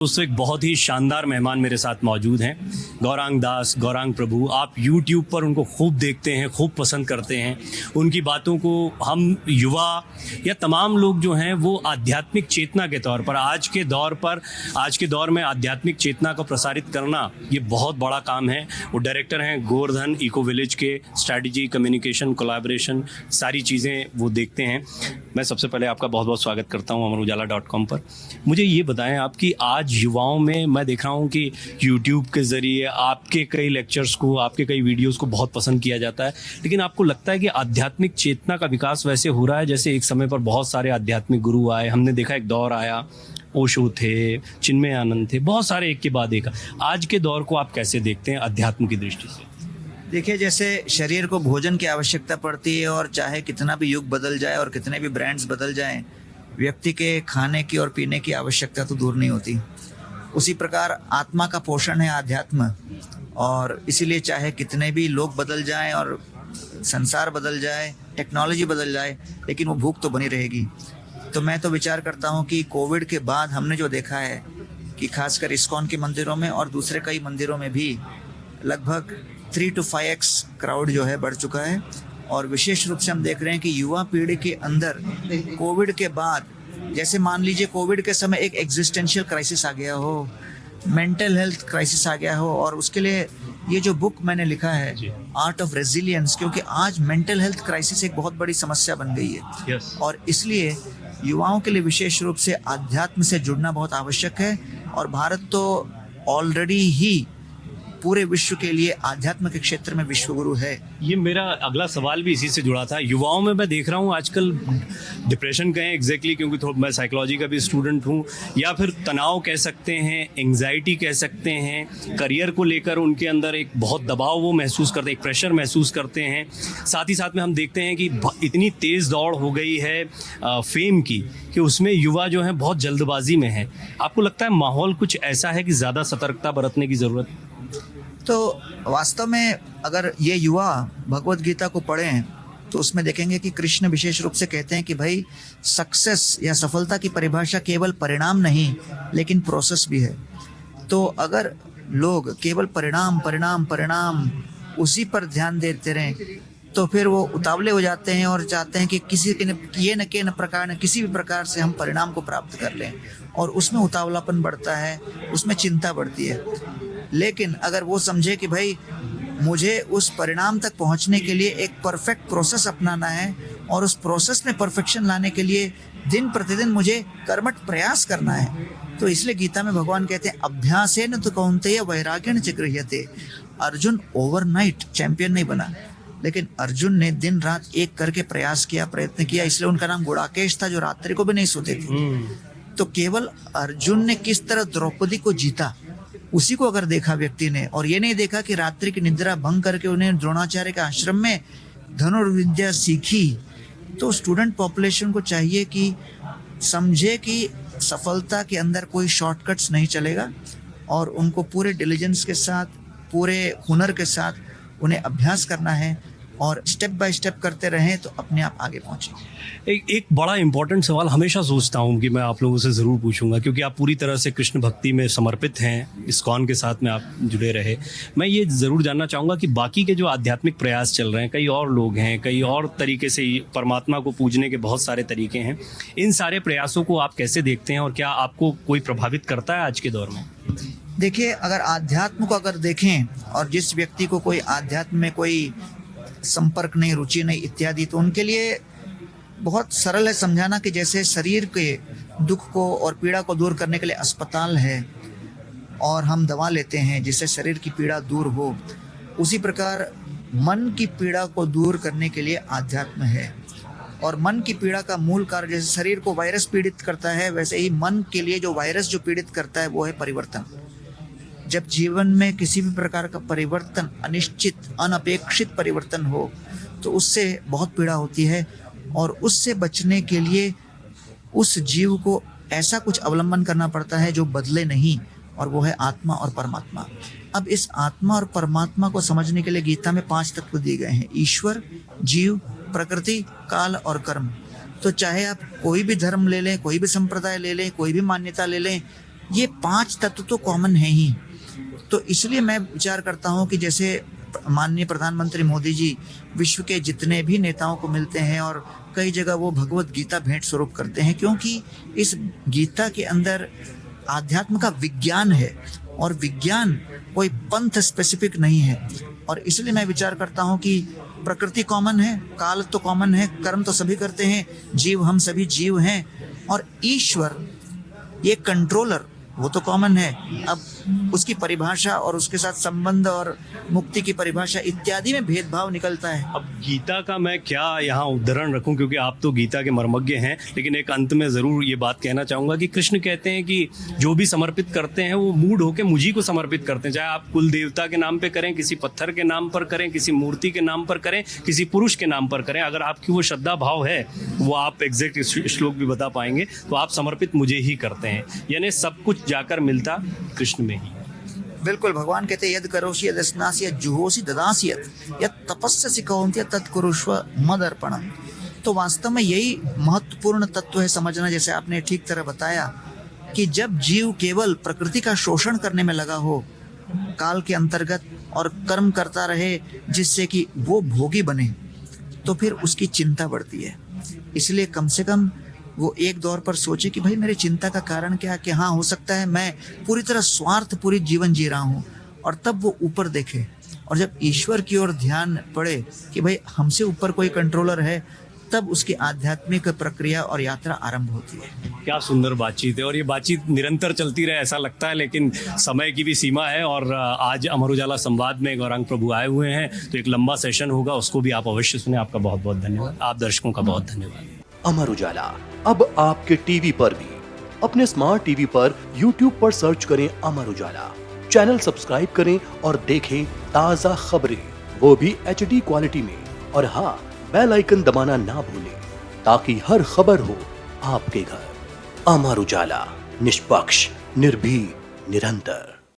दोस्तों एक बहुत ही शानदार मेहमान मेरे साथ मौजूद हैं, गौरांग दास, गौरांग प्रभु। आप YouTube पर उनको खूब देखते हैं, खूब पसंद करते हैं। उनकी बातों को हम युवा या तमाम लोग जो हैं वो आध्यात्मिक चेतना के तौर पर आज के दौर में आध्यात्मिक चेतना को प्रसारित करना ये बहुत बड़ा काम है। वो डायरेक्टर हैं गोवर्धन इको विलेज के, स्ट्रैटेजी, कम्युनिकेशन, कोलैबोरेशन, सारी चीज़ें वो देखते हैं। मैं सबसे पहले आपका बहुत बहुत स्वागत करता हूँ अमरुजाला.com पर। मुझे ये बताएं आप कि आज युवाओं में मैं देख रहा हूँ कि YouTube के ज़रिए आपके कई लेक्चर्स को, आपके कई वीडियोस को बहुत पसंद किया जाता है, लेकिन आपको लगता है कि आध्यात्मिक चेतना का विकास वैसे हो रहा है जैसे एक समय पर बहुत सारे आध्यात्मिक गुरु आए, हमने देखा एक दौर आया, ओशो थे, चिन्मय आनंद थे, बहुत सारे एक के बाद एक। आज के दौर को आप कैसे देखते हैं अध्यात्म की दृष्टि से? देखिए, जैसे शरीर को भोजन की आवश्यकता पड़ती है और चाहे कितना भी युग बदल जाए और कितने भी ब्रांड्स बदल जाएं, व्यक्ति के खाने की और पीने की आवश्यकता तो दूर नहीं होती। उसी प्रकार आत्मा का पोषण है आध्यात्म, और इसीलिए चाहे कितने भी लोग बदल जाएं और संसार बदल जाए, टेक्नोलॉजी बदल जाए, लेकिन वो भूख तो बनी रहेगी। तो मैं तो विचार करता हूँ कि कोविड के बाद हमने जो देखा है कि खासकर इस्कॉन के मंदिरों में और दूसरे कई मंदिरों में भी लगभग 3 to 5x क्राउड जो है बढ़ चुका है। और विशेष रूप से हम देख रहे हैं कि युवा पीढ़ी के अंदर कोविड के बाद, जैसे मान लीजिए कोविड के समय एक एग्जिस्टेंशियल क्राइसिस आ गया हो, मेंटल हेल्थ क्राइसिस आ गया हो, और उसके लिए ये जो बुक मैंने लिखा है आर्ट ऑफ रेजिलियंस, क्योंकि आज मेंटल हेल्थ क्राइसिस एक बहुत बड़ी समस्या बन गई है। और इसलिए युवाओं के लिए विशेष रूप से आध्यात्म से जुड़ना बहुत आवश्यक है। और भारत तो ऑलरेडी ही पूरे विश्व के लिए आध्यात्म के क्षेत्र में विश्वगुरु है। ये मेरा अगला सवाल भी इसी से जुड़ा था। युवाओं में मैं देख रहा हूँ आजकल डिप्रेशन कहें एग्जैक्टली, क्योंकि थोड़ा मैं साइकोलॉजी का भी स्टूडेंट हूँ, या फिर तनाव कह सकते हैं, एंग्जाइटी कह सकते हैं, करियर को लेकर उनके अंदर एक बहुत दबाव वो महसूस करते हैं, एक प्रेशर महसूस करते हैं। साथ ही साथ में हम देखते हैं कि इतनी तेज़ दौड़ हो गई है फेम की कि उसमें युवा जो है बहुत जल्दबाजी में है। आपको लगता है माहौल कुछ ऐसा है कि ज़्यादा सतर्कता बरतने की ज़रूरत? तो वास्तव में अगर ये युवा भगवत गीता को पढ़ें तो उसमें देखेंगे कि कृष्ण विशेष रूप से कहते हैं कि भाई सक्सेस या सफलता की परिभाषा केवल परिणाम नहीं लेकिन प्रोसेस भी है। तो अगर लोग केवल परिणाम उसी पर ध्यान देते रहें तो फिर वो उतावले हो जाते हैं और चाहते हैं कि किसी भी प्रकार से हम परिणाम को प्राप्त कर लें, और उसमें उतावलापन बढ़ता है, उसमें चिंता बढ़ती है। लेकिन अगर वो समझे कि भाई मुझे उस परिणाम तक पहुंचने के लिए एक परफेक्ट प्रोसेस अपनाना है और उस प्रोसेस में परफेक्शन लाने के लिए दिन प्रतिदिन मुझे कर्मठ प्रयास करना है, तो इसलिए गीता में भगवान कहते हैं अभ्यासेन तु कौन्तेय वैराग्येण च गृह्यते। अर्जुन ओवरनाइट चैंपियन नहीं बना, लेकिन अर्जुन ने दिन रात एक करके प्रयत्न किया, इसलिए उनका नाम गुड़ाकेश था, जो रात्रि को भी नहीं सोते थे। तो केवल अर्जुन ने किस तरह द्रौपदी को जीता उसी को अगर देखा व्यक्ति ने, और ये नहीं देखा कि रात्रि की निद्रा भंग करके उन्हें द्रोणाचार्य के आश्रम में धनुर्विद्या सीखी, तो स्टूडेंट पॉपुलेशन को चाहिए कि समझे कि सफलता के अंदर कोई शॉर्टकट्स नहीं चलेगा, और उनको पूरे डिलीजेंस के साथ, पूरे हुनर के साथ उन्हें अभ्यास करना है, और स्टेप बाय स्टेप करते रहें तो अपने आप आगे पहुंचेंगे। एक बड़ा इंपॉर्टेंट सवाल हमेशा सोचता हूँ कि मैं आप लोगों से ज़रूर पूछूंगा, क्योंकि आप पूरी तरह से कृष्ण भक्ति में समर्पित हैं, इस्कॉन के साथ में आप जुड़े रहे। मैं ये ज़रूर जानना चाहूँगा कि बाकी के जो आध्यात्मिक प्रयास चल रहे हैं, कई और लोग हैं, कई और तरीके से परमात्मा को पूजने के बहुत सारे तरीके हैं, इन सारे प्रयासों को आप कैसे देखते हैं और क्या आपको कोई प्रभावित करता है आज के दौर में? देखिए, अगर आध्यात्म को अगर देखें और जिस व्यक्ति को कोई आध्यात्म में कोई संपर्क नहीं, रुचि नहीं इत्यादि, तो उनके लिए बहुत सरल है समझाना कि जैसे शरीर के दुख को और पीड़ा को दूर करने के लिए अस्पताल है और हम दवा लेते हैं जिससे शरीर की पीड़ा दूर हो, उसी प्रकार मन की पीड़ा को दूर करने के लिए आध्यात्म है। और मन की पीड़ा का मूल कारण, जैसे शरीर को वायरस पीड़ित करता है, वैसे ही मन के लिए जो वायरस जो पीड़ित करता है वो है परिवर्तन। जब जीवन में किसी भी प्रकार का परिवर्तन, अनिश्चित अनपेक्षित परिवर्तन हो, तो उससे बहुत पीड़ा होती है, और उससे बचने के लिए उस जीव को ऐसा कुछ अवलंबन करना पड़ता है जो बदले नहीं, और वो है आत्मा और परमात्मा। अब इस आत्मा और परमात्मा को समझने के लिए गीता में 5 तत्व दिए गए हैं: ईश्वर, जीव, प्रकृति, काल और कर्म। तो चाहे आप कोई भी धर्म ले लें, कोई भी संप्रदाय ले लें, कोई भी मान्यता ले लें, ये 5 तत्व तो कॉमन है ही। तो इसलिए मैं विचार करता हूँ कि जैसे माननीय प्रधानमंत्री मोदी जी विश्व के जितने भी नेताओं को मिलते हैं और कई जगह वो भगवत गीता भेंट स्वरूप करते हैं, क्योंकि इस गीता के अंदर आध्यात्म का विज्ञान है और विज्ञान कोई पंथ स्पेसिफिक नहीं है। और इसलिए मैं विचार करता हूँ कि प्रकृति कॉमन है, काल तो कॉमन है, कर्म तो सभी करते हैं, जीव हम सभी जीव हैं, और ईश्वर ये कंट्रोलर वो तो कॉमन है। अब उसकी परिभाषा और उसके साथ संबंध और मुक्ति की परिभाषा इत्यादि में भेदभाव निकलता है। अब गीता का मैं क्या यहाँ उदाहरण रखूं, क्योंकि आप तो गीता के मर्मज्ञ हैं, लेकिन एक अंत में ज़रूर ये बात कहना चाहूँगा कि कृष्ण कहते हैं कि जो भी समर्पित करते हैं वो मूड होकर मुझी को समर्पित करते हैं। चाहे आप कुल देवता के नाम पर करें, किसी पत्थर के नाम पर करें, किसी मूर्ति के नाम पर करें, किसी पुरुष के नाम पर करें, अगर आपकी वो श्रद्धा भाव है, वो आप एग्जैक्ट श्लोक भी बता पाएंगे, तो आप समर्पित मुझे ही करते हैं। यानी सब कुछ जाकर मिलता कृष्ण में ही। बिल्कुल, भगवान कहते हैं यद करोषि यद स्नासि यद जुहोसि ददासि यद तपस्यसि कौन्तेय तत् कुरुष्व मदर्पणम्। तो वास्तव में यही महत्वपूर्ण तत्व है समझना, जैसे आपने ठीक तरह बताया कि जब जीव केवल प्रकृति का शोषण करने में लगा हो काल के अंतर्गत और कर्म करता रहे जिससे कि वो भोगी बने, तो फिर उसकी चिंता बढ़ती है। इसलिए कम से कम वो एक दौर पर सोचे कि भाई मेरी चिंता का कारण क्या है, कि हाँ हो सकता है मैं पूरी तरह स्वार्थपूरी जीवन जी रहा हूँ, और तब वो ऊपर देखे और जब ईश्वर की ओर ध्यान पड़े कि भाई हमसे ऊपर कोई कंट्रोलर है, तब उसकी आध्यात्मिक प्रक्रिया और यात्रा आरंभ होती है। क्या सुंदर बातचीत है, और ये बातचीत निरंतर चलती रहे ऐसा लगता है, लेकिन समय की भी सीमा है। और आज अमर उजाला संवाद में गौरांग प्रभु आए हुए हैं, तो एक लंबा सेशन होगा, उसको भी आप अवश्य सुने। आपका बहुत बहुत धन्यवाद। आप दर्शकों का बहुत धन्यवाद। अमर उजाला अब आपके टीवी पर भी। अपने स्मार्ट टीवी पर YouTube पर सर्च करें अमर उजाला, चैनल सब्सक्राइब करें और देखें ताजा खबरें, वो भी HD क्वालिटी में। और हाँ, बेल आइकन दबाना ना भूलें ताकि हर खबर हो आपके घर। अमर उजाला, निष्पक्ष, निर्भीक, निरंतर।